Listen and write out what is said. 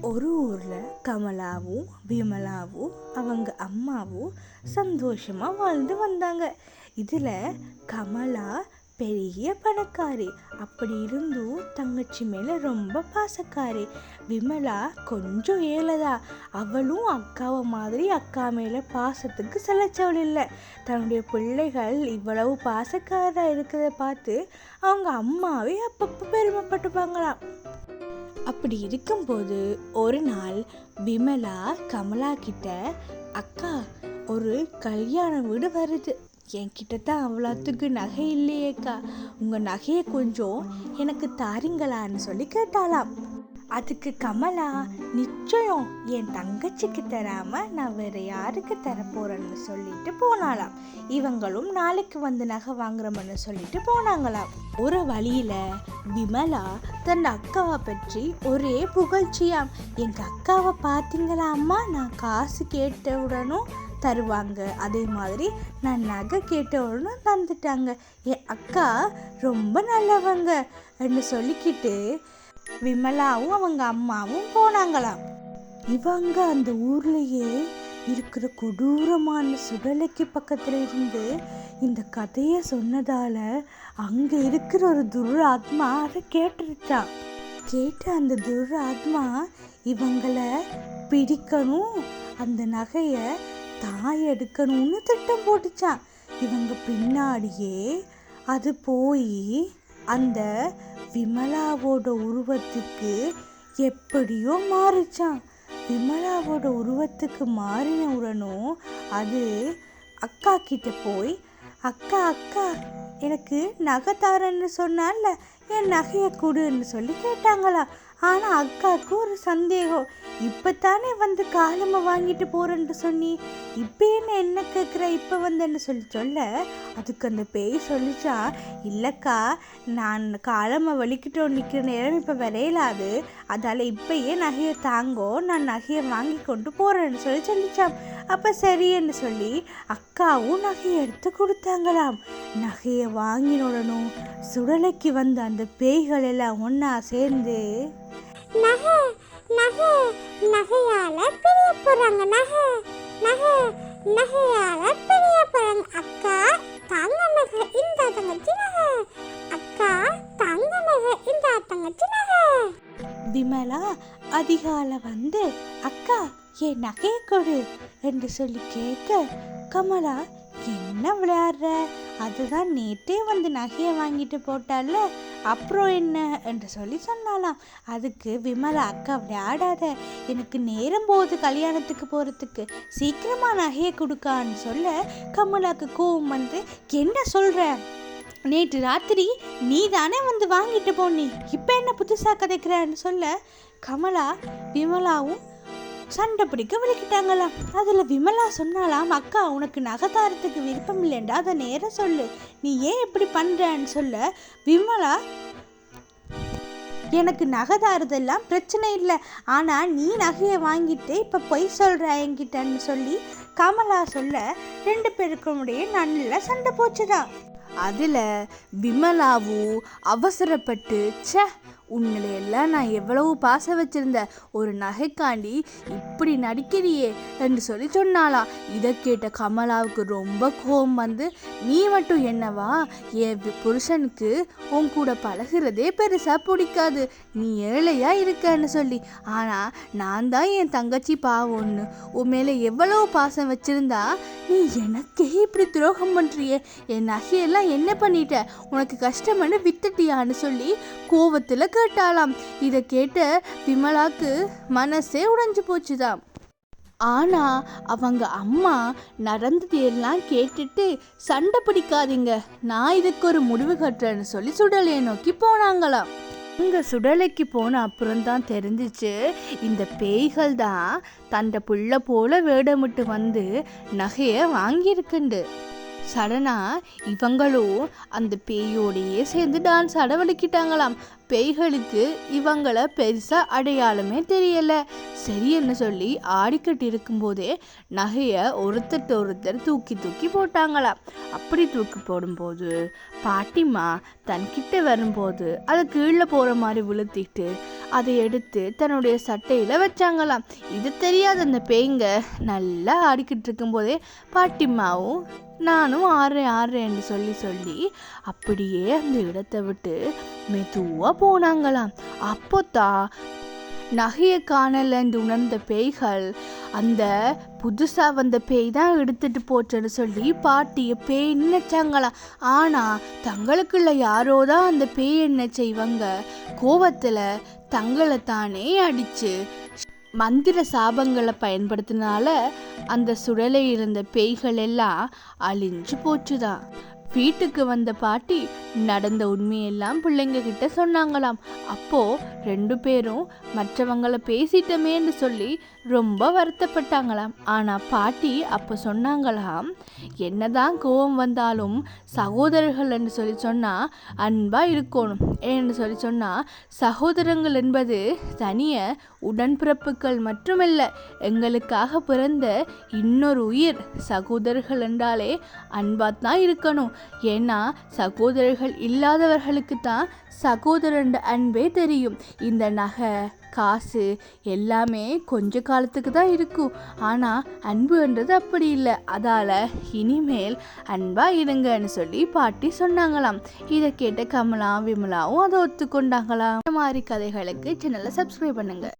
ஒரு ஊரில் கமலாவும் விமலாவும் அவங்க அம்மாவும் சந்தோஷமாக வாழ்ந்து வந்தாங்க. இதில் கமலா பெரிய பணக்காரி, அப்படி இருந்தும் தங்கச்சி மேலே ரொம்ப பாசக்காரி. விமலா கொஞ்சம் ஏழைதா. அவளும் அக்காவை மாதிரி அக்கா மேலே பாசத்துக்கு செலச்சவள் இல்லை. தன்னுடைய பிள்ளைகள் இவ்வளவு பாசக்காரராக இருக்கிறத பார்த்து அவங்க அம்மாவே அப்பப்போ பெருமைப்பட்டுப்பாங்களாம். அப்படி இருக்கும்போது ஒரு நாள் விமலா கமலா கிட்ட, அக்கா ஒரு கல்யாண வீடு வருது, என்கிட்ட தான் அவ்வளோத்துக்கு நகை இல்லையேக்கா, உங்கள் நகையை கொஞ்சம் எனக்கு தாரீங்களான்னு சொல்லி கேட்டாலாம். அதுக்கு கமலா, நிச்சயம் என் தங்கச்சிக்கு தராம நான் வேற யாருக்கு தரப்போறேன்னு சொல்லிட்டு போனாலாம். இவங்களும் நாளைக்கு வந்து நகை வாங்குறோம்னு சொல்லிட்டு போனாங்களாம். ஒரு வழியில விமலா தன் அக்காவை பற்றி ஒரே புகழ்ச்சியாம். எங்க அக்காவை பார்த்தீங்களா அம்மா, நான் காசு கேட்டவுடனும் தருவாங்க, அதே மாதிரி நான் நகை கேட்டவுடனும் தந்துட்டாங்க, என் அக்கா ரொம்ப நல்லவங்க என்று சொல்லிக்கிட்டு விமலாவும் அவங்க அம்மாவும் போனாங்களாம். இவங்க அந்த ஊர்லயே இருக்கிற கொடூரமான சுடலைக்கு பக்கத்துல இருந்து இந்த கதையை சொன்னதால அங்க இருக்கிற ஒரு துராத்மா அதை கேட்டுருச்சான். கேட்ட அந்த துராத்மா இவங்களை பிடிக்கணும், அந்த நகைய தான் எடுக்கணும்னு திட்டம் போட்டுச்சான். இவங்க பின்னாடியே அது போய் அந்த விமலாவோட உருவத்துக்கு எப்படியோ மாறிச்சான். விமலாவோட உருவத்துக்கு மாறின உடனும் அது அக்கா கிட்ட போய், அக்கா அக்கா எனக்கு நகை தாரன்னு சொன்னால என் நகையை கொடுன்னு சொல்லி கேட்டாங்களா. ஆனால் அக்காவுக்கு ஒரு சந்தேகம், இப்போத்தானே வந்து காலமை வாங்கிட்டு போகிறேன்னு சொன்னி, இப்போ என்ன கேட்குற, இப்போ வந்தேன்னு சொல்ல அதுக்கு அந்த பேய் சொல்லிச்சா, இல்லைக்கா நான் காலமை வலிக்கிட்டு நிற்கிற நேரம் இப்போ விரையலாது, அதால் இப்போயே நகையை தாங்கோ, நான் நகையை வாங்கி கொண்டு போகிறேன்னு சொல்லிச்சான். அப்போ சரின்னு சொல்லி அக்காவும் நகையை எடுத்து கொடுத்தாங்களாம். நகையை வாங்கினுடனும் சுடலைக்கு வந்த அந்த பேய்கள் எல்லாம் ஒன்றா சேர்ந்து நகையால பிரிய போறாங்க, நகையால பிரிய போறாங்க, அக்கா தாங்க நகை இந்த தங்கச்சி நகை, அக்கா தாங்க நகை இந்த தங்கச்சி நகை. விமலா அதிகாலை வந்து, அக்கா என் நகையை கொடு என்று சொல்லி கேட்க, கமலா என்ன விளையாடுற, அதுதான் நேற்றே வந்து நகையை வாங்கிட்டு போட்டால, அப்புறம் என்ன என்று சொல்லி சொன்னாலாம். அதுக்கு விமலா, அக்கா விளையாடாத, எனக்கு நேரம் போகுது கல்யாணத்துக்கு போகிறதுக்கு, சீக்கிரமாக நகையை கொடுக்கான்னு சொல்ல கமலாவுக்கு கோவம் வந்து, என்ன சொல்கிற, நேற்று ராத்திரி நீ தானே வந்து வாங்கிட்டு போனி, இப்போ என்ன புதுசாக கதைக்கிறன்னு சொல்ல கமலா விமலாவும் சண்டை பிடிக்க விளக்கிட்டாங்களாம். அதில் விமலா சொன்னாலாம், அக்கா உனக்கு நகைதாரத்துக்கு விருப்பம் இல்லைண்டா, அதை நேரம் சொல்லு, நீ ஏன் இப்படி பண்ணுறன்னு சொல்ல விமலா, எனக்கு நகைதாரதெல்லாம் பிரச்சனை இல்லை, ஆனால் நீ நகையை வாங்கிட்டு இப்போ பொய் சொல்கிற என்கிட்டன்னு சொல்லி கமலா சொல்ல ரெண்டு பேருக்கும் நல்ல சண்டை போச்சுதான். அதில் விமலாவும் அவசரப்பட்டு, உன்னையெல்லாம் நான் எவ்வளவு பாசம் வச்சிருந்த, ஒரு நகைக்காண்டி இப்படி நடிக்கிறியே என்று சொல்லி சொன்னாலாம். இதை கேட்ட கமலாவுக்கு ரொம்ப கோபம் வந்து, நீ மட்டும் என்னவா, என் புருஷனுக்கு உன் கூட பழகிறதே பெருசாக பிடிக்காது, நீ ஏழையா இருக்கன்னு சொல்லி, ஆனால் நான் தான் என் தங்கச்சி பாவம்னு உன் மேலே எவ்வளவு பாசம் வச்சிருந்தா நீ எனக்கே இப்படி துரோகம் பண்ணுறியே, என் நகையெல்லாம் என்ன பண்ணிட்ட, உனக்கு கஷ்டம்னு வித்துட்டியான்னு சொல்லி கோவத்தில் கேட்டாலாம். இதை கேட்ட விமலாக்கு மனசே உடைஞ்சு போச்சுதான். ஆனா அவங்க அம்மா நடந்தது எல்லாம் கேட்டுட்டு, சண்டை பிடிக்காதீங்க, நான் இதுக்கு ஒரு முடிவு கட்டுறேன்னு சொல்லி சுடலையை நோக்கி போனாங்களாம். இங்கே சுடலைக்கு போன அப்புறம்தான் தெரிஞ்சிச்சு, இந்த பேய்கள் தான் தண்டை புள்ள போல வேடமிட்டு வந்து நகையை வாங்கியிருக்குண்டு. சடனாக இவங்களும் அந்த பேயோடையே சேர்ந்து டான்ஸ் ஆட வலிக்கிட்டாங்களாம். பேய்களுக்கு இவங்களை பெருசாக அடையாளமே தெரியலை. சரின்னு சொல்லி ஆடிக்கட்டு இருக்கும்போதே நகையை ஒருத்தர் தூக்கி தூக்கி போட்டாங்களாம். அப்படி தூக்கி போடும்போது பாட்டிமா தன்கிட்ட வரும்போது அதை கீழே போகிற மாதிரி விழுத்திட்டு அதை எடுத்து தன்னுடைய சட்டையில் வச்சாங்களாம். இது தெரியாத அந்த பேய்ங்க நல்லா ஆடிக்கிட்டு இருக்கும்போதே பாட்டிமாவும் நானும் ஆடுறேன்னு சொல்லி அப்படியே அந்த இடத்தை விட்டு மெதுவாக போனாங்களாம். அப்போதான் நகையை காணலன்னு உணர்ந்த பேய்கள் அந்த புதுசாக வந்த பேய் தான் எடுத்துட்டு போச்சுன்னு சொல்லி பாட்டியை பேய் நினைச்சாங்களாம். ஆனால் தங்களுக்குள்ள யாரோ தான் அந்த பேய் என்ன செய்வாங்க, கோவத்தில் தங்களை தானே அடித்து மந்திர சாபங்களை பயன்படுத்தினால அந்த சுடலை இருந்த பேய்கள் எல்லாம் அழிஞ்சு போச்சுதான். வீட்டுக்கு வந்த பாட்டி நடந்த உண்மையெல்லாம் பிள்ளைங்க கிட்ட சொன்னாங்களாம். அப்போ 2 பேரும் மற்றவங்களை பேசிட்டமேன்னு சொல்லி ரொம்ப வருத்தப்பட்டாங்களாம். ஆனால் பாட்டி அப்போ சொன்னாங்களாம், என்னதான் கோபம் வந்தாலும் சகோதரர்கள் என்று சொல்லி சொன்னால் அன்பாக இருக்கணும். ஏன்னு சொல்லி சொன்னால் சகோதரங்கள் என்பது தனிய உடன்பிறப்புகள் மட்டுமல்ல, எங்களுக்காக பிறந்த இன்னொரு உயிர். சகோதரர்கள் என்றாலே அன்பாக தான் இருக்கணும். ஏன்னா சகோதரர்கள் இல்லாதவர்களுக்கு தான் சகோதரன் அன்பே தெரியும். இந்த நகை காசு எல்லாமே கொஞ்ச காலத்துக்கு தான் இருக்கும். ஆனால் அன்புன்றது அப்படி இல்லை. அதால் இனிமேல் அன்பாக இருங்கன்னு சொல்லி பாட்டி சொன்னாங்களாம். இதை கேட்ட கமலா விமலாவும் அதை ஒத்துக்கொண்டாங்களாம். இந்த மாதிரி கதைகளுக்கு சேனலை சப்ஸ்கிரைப் பண்ணுங்க.